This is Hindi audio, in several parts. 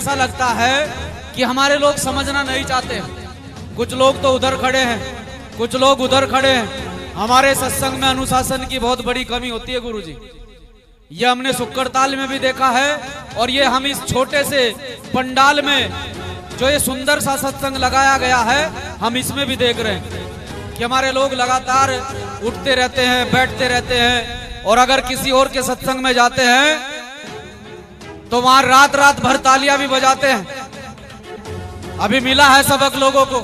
ऐसा लगता है कि हमारे लोग समझना नहीं चाहते हैं। कुछ लोग तो उधर खड़े हैं, कुछ लोग उधर खड़े हैं। हमारे सत्संग में अनुशासन की बहुत बड़ी कमी होती है गुरुजी। ये हमने सुक्कड़ताल में भी देखा है और ये हम इस छोटे से पंडाल में जो ये सुंदर सा सत्संग लगाया गया है, हम इसमें भी देख रहे हैं कि हमारे लोग लगातार उठते रहते हैं, बैठते रहते हैं। और अगर किसी और के सत्संग में जाते हैं तो वहां रात रात भर तालियां भी बजाते हैं। अभी मिला है सबक लोगों को,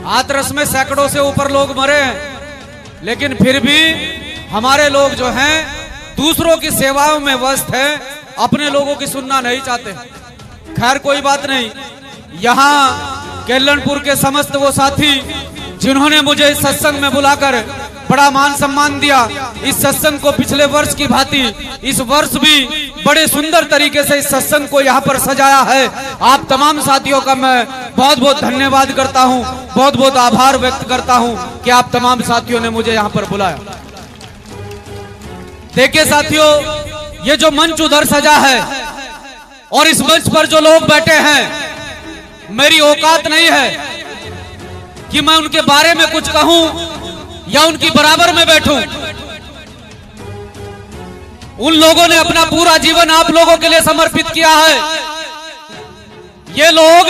हाथरस में सैकड़ों से ऊपर लोग मरे हैं, लेकिन फिर भी हमारे लोग जो हैं दूसरों की सेवाओं में व्यस्त हैं, अपने लोगों की सुनना नहीं चाहते। खैर कोई बात नहीं। यहाँ केलनपुर के समस्त वो साथी जिन्होंने मुझे इस सत्संग में बुलाकर बड़ा मान सम्मान दिया, इस सत्संग को पिछले वर्ष की भांति इस वर्ष भी बड़े सुंदर तरीके से इस सत्संग को यहाँ पर सजाया है। आप तमाम साथियों का मैं बहुत बहुत धन्यवाद करता हूँ, बहुत बहुत आभार व्यक्त करता हूँ कि आप तमाम साथियों ने मुझे यहाँ पर बुलाया। देखिए साथियों, ये जो मंच उधर सजा है और इस मंच पर जो लोग बैठे हैं, मेरी औकात नहीं है कि मैं उनके बारे में कुछ कहूं या उनकी बराबर में बैठूं। उन लोगों ने अपना पूरा जीवन आप लोगों के लिए समर्पित किया है। ये लोग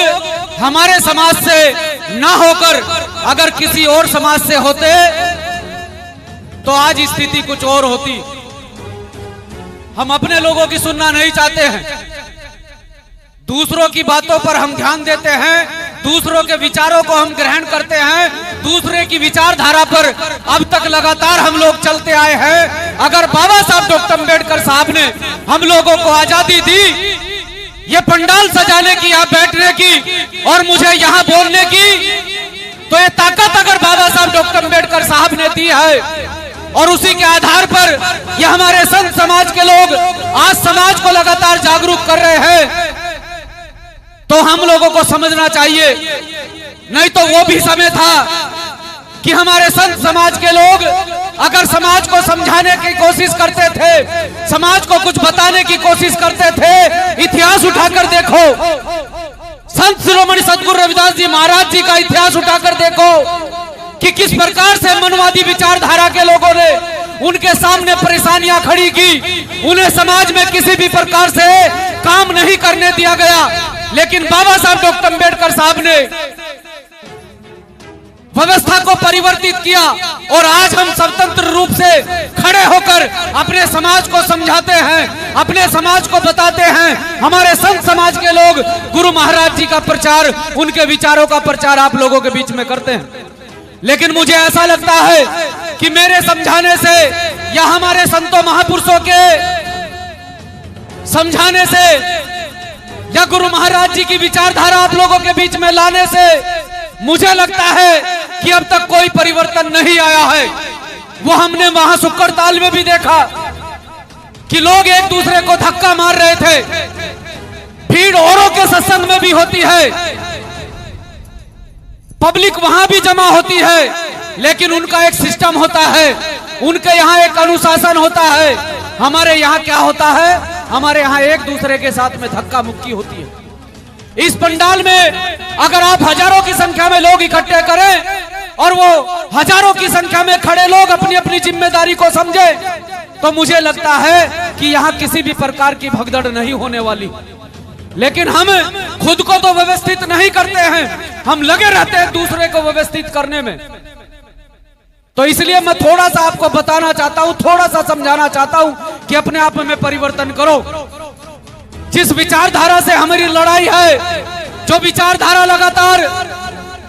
हमारे समाज से ना होकर अगर किसी और समाज से होते तो आज स्थिति कुछ और होती। हम अपने लोगों की सुनना नहीं चाहते हैं, दूसरों की बातों पर हम ध्यान देते हैं, दूसरों के विचारों को हम ग्रहण करते हैं, दूसरे की विचारधारा पर अब तक लगातार हम लोग चलते आए हैं। अगर बाबा साहब डॉक्टर अम्बेडकर साहब ने हम लोगों को आजादी दी, ये पंडाल सजाने की, यहाँ बैठने की और मुझे यहाँ बोलने की, तो ये ताकत अगर बाबा साहब डॉक्टर अम्बेडकर साहब ने दी है और उसी के आधार पर ये हमारे संत समाज के लोग आज समाज को लगातार जागरूक कर रहे हैं, तो हम लोगों को समझना चाहिए। नहीं तो वो भी समय था कि हमारे संत समाज के लोग अगर समाज को समझाने की कोशिश करते थे, समाज को कुछ बताने की कोशिश करते थे, इतिहास उठाकर देखो, संत शिरोमणि सद्गुरु रविदास जी महाराज जी का इतिहास उठाकर देखो कि किस प्रकार से मनवादी विचारधारा के लोगों ने उनके सामने परेशानियां खड़ी की। उन्हें समाज में किसी भी प्रकार से काम नहीं करने दिया गया, लेकिन बाबा साहब डॉक्टर अम्बेडकर साहब ने व्यवस्था को परिवर्तित किया और आज हम स्वतंत्र रूप से खड़े होकर अपने समाज को समझाते हैं, अपने समाज को बताते हैं। हमारे संत समाज के लोग गुरु महाराज जी का प्रचार, उनके विचारों का प्रचार आप लोगों के बीच में करते हैं। लेकिन मुझे ऐसा लगता है कि मेरे समझाने से या हमारे संतों महापुरुषों के समझाने से या गुरु महाराज जी की विचारधारा आप लोगों के बीच में लाने से मुझे लगता है कि अब तक कोई परिवर्तन नहीं आया है। वो हमने वहां सुक्कड़ताल में भी देखा कि लोग एक दूसरे को धक्का मार रहे थे। भीड़ औरों के सत्संग में भी होती है, पब्लिक वहां भी जमा होती है, लेकिन उनका एक सिस्टम होता है, उनके यहाँ एक अनुशासन होता है। हमारे यहाँ क्या होता है? हमारे यहाँ एक दूसरे के साथ में धक्का मुक्की होती है। इस पंडाल में अगर आप हजारों की संख्या में लोग इकट्ठे करें और वो हजारों की संख्या में खड़े लोग अपनी अपनी जिम्मेदारी को समझे, तो मुझे लगता है कि यहाँ किसी भी प्रकार की भगदड़ नहीं होने वाली। लेकिन हम खुद को तो व्यवस्थित नहीं करते हैं, हम लगे रहते हैं दूसरे को व्यवस्थित करने में। तो इसलिए मैं थोड़ा सा आपको बताना चाहता हूं, थोड़ा सा समझाना चाहता हूं कि अपने आप में परिवर्तन करो। जिस विचारधारा से हमारी लड़ाई है, जो विचारधारा लगातार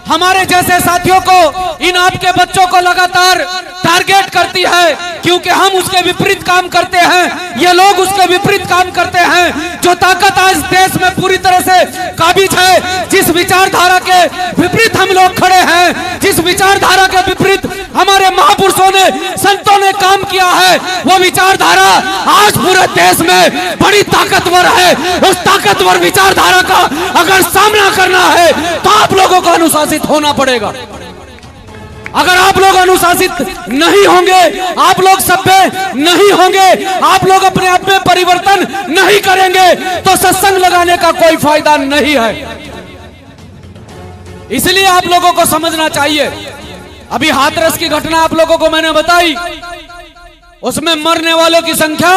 हमारे जैसे साथियों को, इन आपके बच्चों को लगातार टारगेट करती है, क्योंकि हम उसके विपरीत काम करते हैं, ये लोग उसके विपरीत काम करते हैं। जो ताकत आज देश में पूरी तरह से काबिज है, जिस विचारधारा के विपरीत हम लोग खड़े हैं, जिस विचारधारा के विपरीत हमारे महापुरुषों ने, संतों ने काम किया है, वो विचारधारा आज पूरे देश में बड़ी ताकतवर है। उस ताकतवर विचारधारा का अगर सामना करना है तो आप लोगों को अनुशासित होना पड़ेगा। अगर आप लोग अनुशासित नहीं होंगे, आप लोग सभ्य नहीं होंगे, आप लोग अपने आप में परिवर्तन नहीं करेंगे तो सत्संग लगाने का कोई फायदा नहीं है। इसलिए आप लोगों को समझना चाहिए। अभी हाथरस की घटना आप लोगों को मैंने बताई, उसमें मरने वालों की संख्या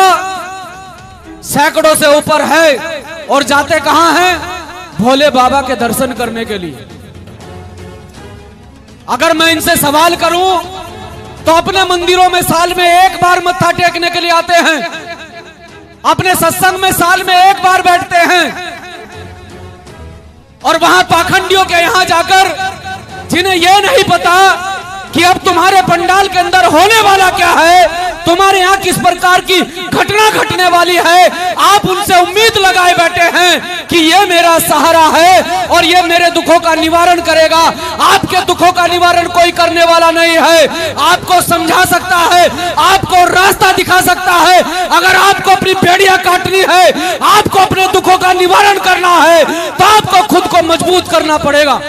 सैकड़ों से ऊपर है और जाते कहां हैं? भोले बाबा के दर्शन करने के लिए। अगर मैं इनसे सवाल करूं तो अपने मंदिरों में साल में एक बार मत्था टेकने के लिए आते हैं, अपने सत्संग में साल में एक बार बैठते हैं, और वहां पाखंडियों के यहां जाकर जिन्हें यह नहीं पता कि अब तुम्हारे पंडाल के अंदर होने वाला क्या है, तुम्हारे यहाँ किस प्रकार की घटना घटने वाली है, आप उनसे उम्मीद लगाए बैठे हैं कि ये मेरा सहारा है और ये मेरे दुखों का निवारण करेगा। आपके दुखों का निवारण कोई करने वाला नहीं है। आपको समझा सकता है, आपको रास्ता दिखा सकता है। अगर आपको अपनी बेड़ियां काटनी है, आपको अपने दुखों का निवारण करना है, तो आपको खुद को मजबूत करना पड़ेगा।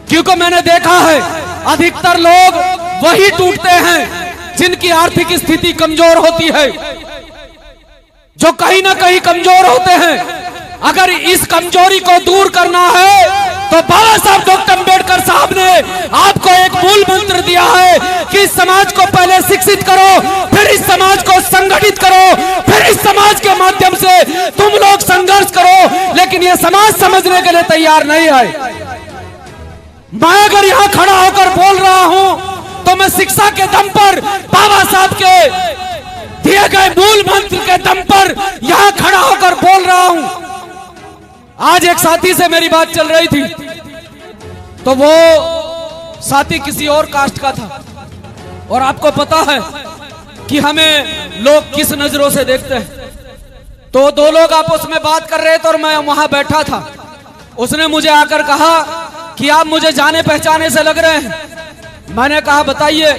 क्योंकि मैंने देखा है अधिकतर लोग वही टूटते हैं जिनकी आर्थिक स्थिति कमजोर होती है, जो कहीं ना कहीं कमजोर होते हैं। अगर इस कमजोरी को दूर करना है तो बाबा साहब डॉक्टर अम्बेडकर साहब ने आपको एक मूल मंत्र दिया है कि इस समाज को पहले शिक्षित करो, फिर इस समाज को संगठित करो, फिर इस समाज के माध्यम से तुम लोग संघर्ष करो। लेकिन यह समाज समझने के लिए तैयार नहीं है। मैं अगर यहां खड़ा होकर बोल रहा हूं तो मैं शिक्षा के दम पर, बाबा साहब के दिए गए मूल मंत्र के दम पर यहां खड़ा होकर बोल रहा हूं। आज एक साथी से मेरी बात चल रही थी, तो वो साथी किसी और कास्ट का था, और आपको पता है कि हमें लोग किस नजरों से देखते हैं। तो दो लोग आपस में बात कर रहे थे और मैं वहां बैठा था। उसने मुझे आकर कहा कि आप मुझे जाने पहचाने से लग रहे हैं। मैंने कहा बताइए।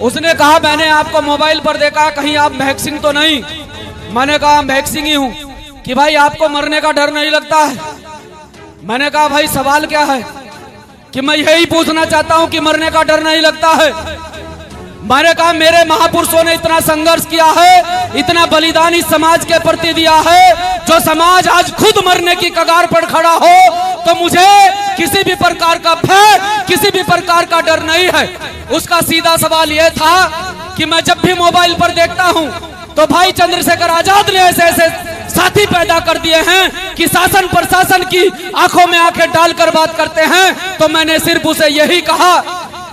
उसने कहा मैंने आपको मोबाइल पर देखा, कहीं आप महक सिंह तो नहीं? मैंने कहा महक सिंह ही हूं। कि भाई आपको मरने का डर नहीं लगता है? मैंने कहा भाई सवाल क्या है? कि मैं यही पूछना चाहता हूं कि मरने का डर नहीं लगता है। मैंने कहा मेरे महापुरुषों ने इतना संघर्ष किया है, इतना बलिदान इस समाज के प्रति दिया है, जो समाज आज खुद मरने की कगार पर खड़ा हो तो मुझे किसी भी प्रकार का भय, किसी भी प्रकार का डर नहीं है। उसका सीधा सवाल यह था कि मैं जब भी मोबाइल पर देखता हूं तो भाई चंद्रशेखर आजाद ने ऐसे ऐसे साथी पैदा कर दिए हैं कि शासन प्रशासन की आंखों में आंखें डालकर बात करते हैं। तो मैंने सिर्फ उसे यही कहा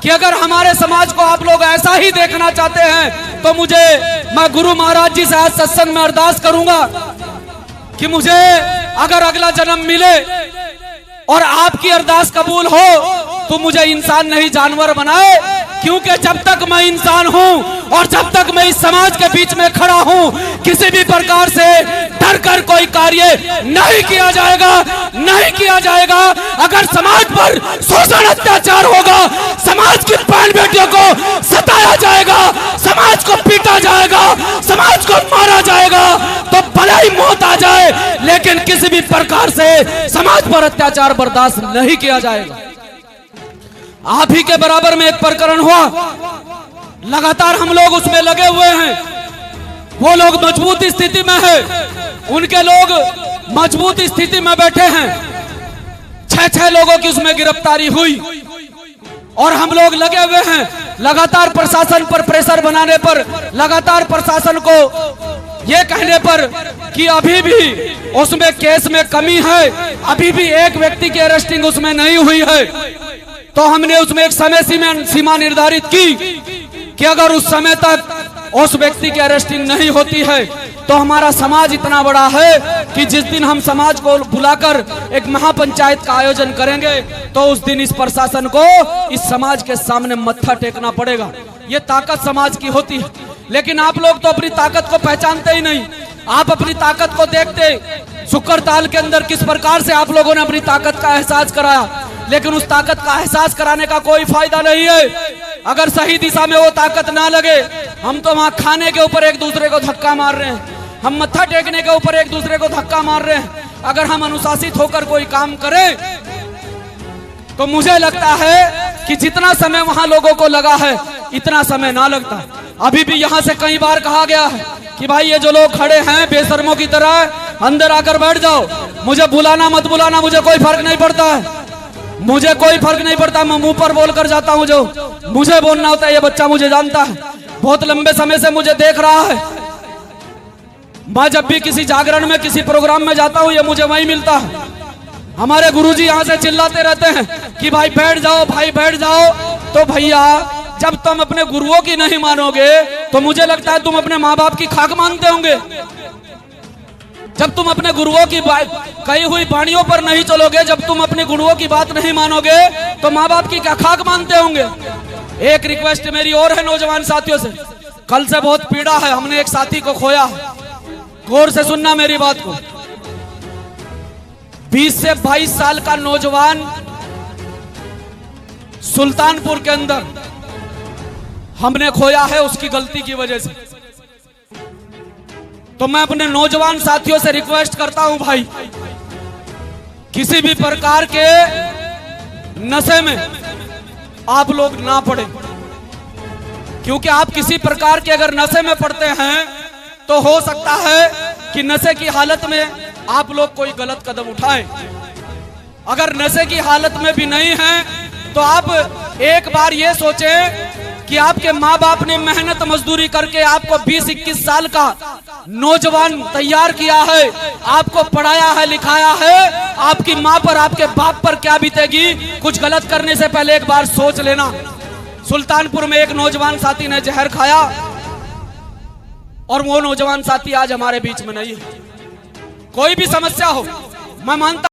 कि अगर हमारे समाज को आप लोग ऐसा ही देखना चाहते हैं तो मैं गुरु महाराज जी से आज सत्संग में अरदास करूंगा कि मुझे अगर अगला जन्म मिले और आपकी अरदास कबूल हो तो मुझे इंसान नहीं जानवर बनाए। क्योंकि जब तक मैं इंसान हूं और जब तक मैं इस समाज के बीच में खड़ा हूं, किसी भी प्रकार से डर कर कोई कार्य नहीं किया जाएगा, नहीं किया जाएगा। अगर समाज पर शोषण अत्याचार होगा, समाज की बहन बेटियों को सताया जाएगा, समाज को पीटा जाएगा, समाज को मारा जाएगा, तो भले ही मौत आ जाए, लेकिन किसी भी प्रकार से समाज पर अत्याचार बर्दाश्त नहीं किया जाएगा। आप ही के बराबर में एक प्रकरण हुआ, लगातार हम लोग उसमें लगे हुए हैं। वो लोग मजबूत स्थिति में है, उनके लोग मजबूत स्थिति में बैठे हैं। 6 लोगों की उसमें गिरफ्तारी हुई और हम लोग लगे हुए हैं लगातार प्रशासन पर प्रेशर बनाने पर, लगातार प्रशासन को ये कहने पर कि अभी भी उसमें केस में कमी है, अभी भी एक व्यक्ति की अरेस्टिंग उसमें नहीं हुई है। तो हमने उसमें एक समय सीमा निर्धारित की कि अगर उस समय तक उस व्यक्ति की अरेस्टिंग नहीं होती है तो हमारा समाज इतना बड़ा है कि जिस दिन हम समाज को बुलाकर एक महापंचायत का आयोजन करेंगे तो उस दिन इस प्रशासन को इस समाज के सामने मत्था टेकना पड़ेगा। ये ताकत समाज की होती है। लेकिन आप लोग तो अपनी ताकत को पहचानते ही नहीं। आप अपनी ताकत को देखते, शुक्र ताल के अंदर किस प्रकार से आप लोगों ने अपनी ताकत का एहसास कराया, लेकिन उस ताकत का एहसास कराने का कोई फायदा नहीं है अगर सही दिशा में वो ताकत ना लगे। हम तो वहां खाने के ऊपर एक दूसरे को धक्का मार रहे हैं, हम मत्था टेकने के ऊपर एक दूसरे को धक्का मार रहे हैं। अगर हम अनुशासित होकर कोई काम करें तो मुझे लगता है कि जितना समय वहां लोगों को लगा है इतना समय ना लगता। अभी भी यहाँ से कई बार कहा गया है कि भाई ये जो लोग खड़े हैं बेशर्मों की तरह अंदर आकर बैठ जाओ, मुझे बुलाना मत बुलाना, मुझे कोई फर्क नहीं पड़ता है, मुझे कोई फर्क नहीं पड़ता। मैं मुंह पर बोल कर जाता हूँ, जो मुझे बोलना होता है। ये बच्चा मुझे जानता है, बहुत लंबे समय से मुझे देख रहा है। मैं जब भी किसी जागरण में किसी प्रोग्राम में जाता हूँ ये मुझे वहीं मिलता है। हमारे गुरुजी यहाँ से चिल्लाते रहते हैं कि भाई बैठ जाओ, भाई बैठ जाओ। तो भैया जब तुम अपने गुरुओं की नहीं मानोगे तो मुझे लगता है तुम अपने माँ बाप की खाक मानते होंगे। जब तुम अपने गुरुओं की कही हुई वाणियों पर नहीं चलोगे, जब तुम अपने गुरुओं की बात नहीं मानोगे तो माँ बाप की क्या खाक मानते होंगे। एक रिक्वेस्ट मेरी और है नौजवान साथियों से, कल से बहुत पीड़ा है, हमने एक साथी को खोया। गौर से सुनना मेरी बात को। 20 से 22 साल का नौजवान सुल्तानपुर के अंदर हमने खोया है उसकी गलती की वजह से। तो मैं अपने नौजवान साथियों से रिक्वेस्ट करता हूं भाई, किसी भी प्रकार के नशे में आप लोग ना पड़े, क्योंकि आप किसी प्रकार के अगर नशे में पड़ते हैं तो हो सकता है कि नशे की हालत में आप लोग कोई गलत कदम उठाएं। अगर नशे की हालत में भी नहीं हैं तो आप एक बार ये सोचें कि आपके माँ बाप ने मेहनत मजदूरी करके आपको 20-21 साल का नौजवान तैयार किया है, आपको पढ़ाया है, लिखाया है। आपकी माँ पर, आपके बाप पर क्या बीतेगी, कुछ गलत करने से पहले एक बार सोच लेना। सुल्तानपुर में एक नौजवान साथी ने जहर खाया और वो नौजवान साथी आज हमारे बीच में नहीं है। कोई भी समस्या हो, मैं मानता